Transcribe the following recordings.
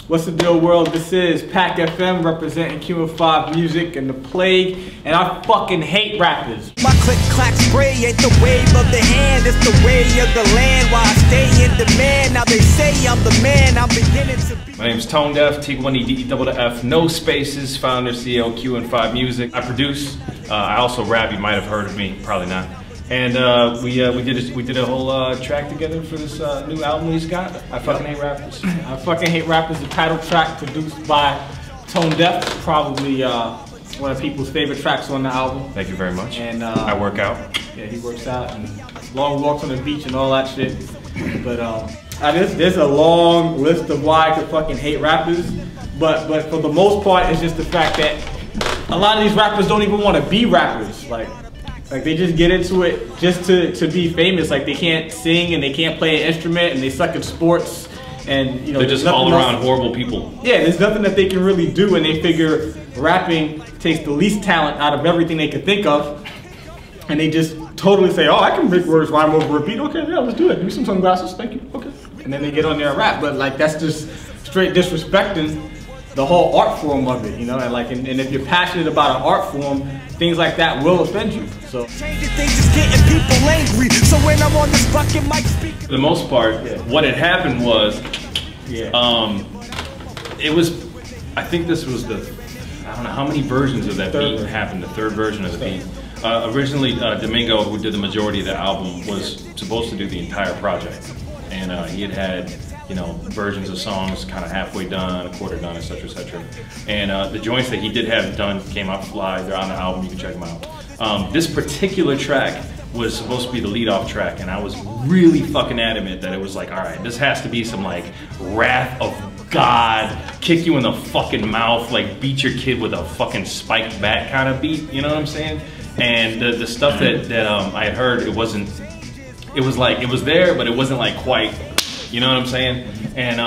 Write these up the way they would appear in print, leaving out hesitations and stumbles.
What's the deal, world? This is PackFM representing Q5 Music and the Plague, and I fucking hate rappers. My click clack spray ain't the wave of the hand, it's the way of the land. While I stay in demand, now they say I'm the man. I'm beginning to be. My name is Tonedeff, T1EDEFF, no spaces, founder, CEO, Q5 Music. I produce. I also rap. You might have heard of me, probably not. And we did a whole track together for this new album he's got. I fucking hate rappers. I fucking hate rappers. The title track produced by Tonedeff, probably one of people's favorite tracks on the album. Thank you very much. And I work out. Yeah, he works out and long walks on the beach and all that shit. But there's a long list of why I could fucking hate rappers. But for the most part, it's just the fact that a lot of these rappers don't even want to be rappers. Like they just get into it just to be famous. Like they can't sing and they can't play an instrument and they suck at sports, and you know, they're just all around horrible people. Yeah, there's nothing that they can really do, and they figure rapping takes the least talent out of everything they could think of, and they just totally say, oh, I can make words rhyme over a beat. Okay, yeah, let's do it. Give me some sunglasses, thank you. Okay, and then they get on there and rap. But like that's just straight disrespecting the whole art form of it, you know, and if you're passionate about an art form, things like that will offend you. So changing things is getting people angry. So when I'm on this fucking mic speak. For the most part, what had happened was, it was, I think this was the, I don't know how many versions of that beat happened, the third version of the beat. Originally, Domingo, who did the majority of the album, was supposed to do the entire project, and he had you know, versions of songs kind of halfway done, a quarter done, etc., etc. And the joints that he did have done came out fly. They're on the album. You can check them out. This particular track was supposed to be the lead-off track, and I was really fucking adamant that it was like, all right, this has to be some like Wrath of God, kick you in the fucking mouth, like beat your kid with a fucking spiked bat kind of beat. You know what I'm saying? And the stuff that I had heard, it wasn't. It was like it was there, but it wasn't like quite. You know what I'm saying? And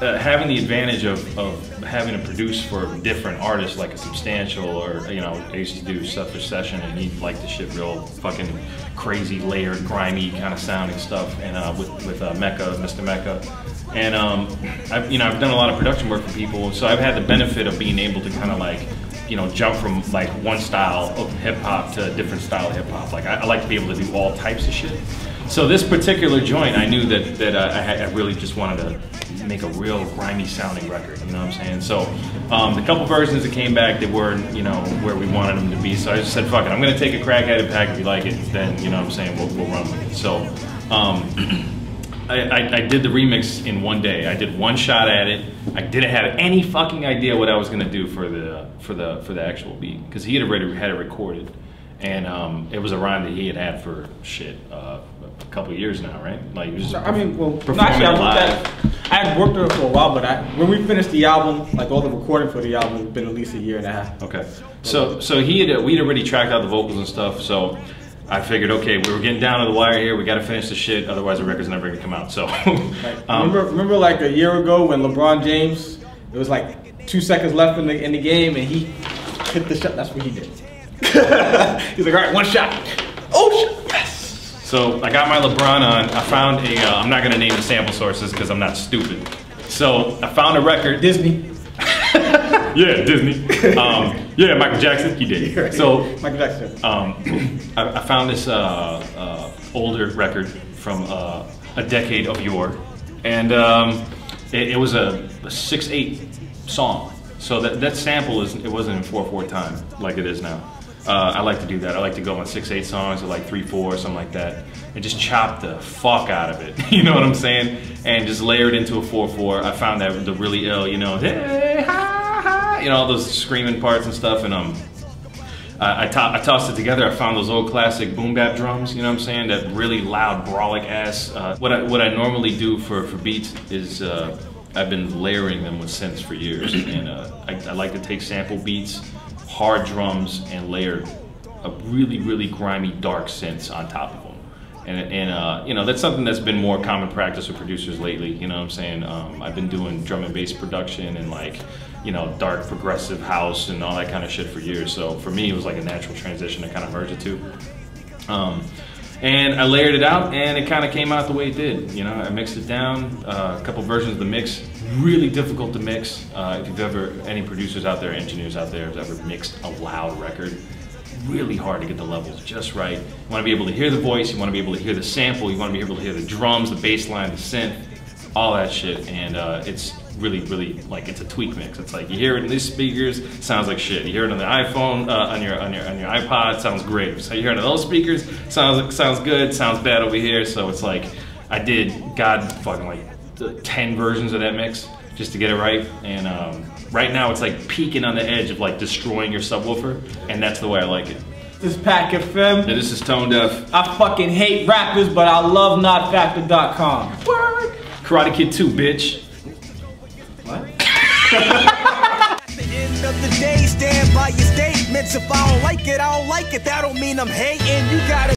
having the advantage of having to produce for different artists like a Substantial, or you know, I used to do stuff for Session, and he liked the shit real fucking crazy, layered, grimy kind of sounding stuff, and with Mecca, Mr. Mecca, and I've done a lot of production work for people, so I've had the benefit of being able to kind of like, you know, jump from like one style of hip hop to a different style of hip hop. Like I like to be able to do all types of shit. So this particular joint, I knew that I really just wanted to make a real grimy sounding record, you know what I'm saying? So the couple versions that came back, they weren't, you know, where we wanted them to be. So I just said, fuck it, I'm gonna take a crack at it, Pack. If you like it, then, you know what I'm saying, we'll run with it. So I did the remix in one day. I did one shot at it. I didn't have any fucking idea what I was gonna do for the actual beat, because he had already had it recorded. And it was a rhyme that he had for shit a couple of years now, right? Like he was just I had worked on it for a while, but when we finished the album, like all the recording for the album, it's been at least a year and a half. Okay, so we'd already tracked out the vocals and stuff. So I figured, okay, we were getting down to the wire here. We got to finish the shit, otherwise the record's never gonna come out. So remember like a year ago when LeBron James, it was like 2 seconds left in the game, and he hit the shot. That's what he did. He's like, all right, one shot. Oh shit, yes. So I got my LeBron on. I found a, I'm not gonna name the sample sources because I'm not stupid. So I found a record. Disney. Yeah, Disney. Yeah, Michael Jackson, he did. So Michael Jackson. I found this older record from a decade of yore. And it was a 6/8 song. So that sample, it wasn't in 4/4 time like it is now. I like to do that. I like to go on 6/8 songs or like 3/4, something like that, and just chop the fuck out of it. You know what I'm saying? And just layer it into a 4/4. I found that the really ill, you know, hey, ha, ha, you know, all those screaming parts and stuff. And I tossed it together. I found those old classic boom bap drums. You know what I'm saying? That really loud, brawlic ass. What I normally do for beats is I've been layering them with synths for years, and I like to take sample beats, hard drums, and layer a really grimy dark synths on top of them. And you know, that's something that's been more common practice with producers lately. You know what I'm saying? I've been doing drum and bass production and like, you know, dark progressive house and all that kind of shit for years. So for me, it was like a natural transition to kind of merge the two. And I layered it out, and it kind of came out the way it did. You know, I mixed it down, a couple versions of the mix. Really difficult to mix. If you've ever, any producers out there, engineers out there, have ever mixed a loud record, really hard to get the levels just right. You want to be able to hear the voice, you want to be able to hear the sample, you want to be able to hear the drums, the bass line, the synth, all that shit. And it's really, really, like, it's a tweak mix. It's like you hear it in these speakers, sounds like shit. You hear it on the iPhone, on your iPod, sounds great. So you hear it on those speakers, sounds good, sounds bad over here. So it's like I did fucking like 10 versions of that mix just to get it right. And right now it's like peaking on the edge of like destroying your subwoofer, and that's the way I like it. This is PackFM. And this is Tonedeff. I fucking hate rappers, but I love notfactor.com. Word. Karate Kid 2, bitch. What? At the end of the day, stand by your statements. If I don't like it, I don't like it. That don't mean I'm hating. You gotta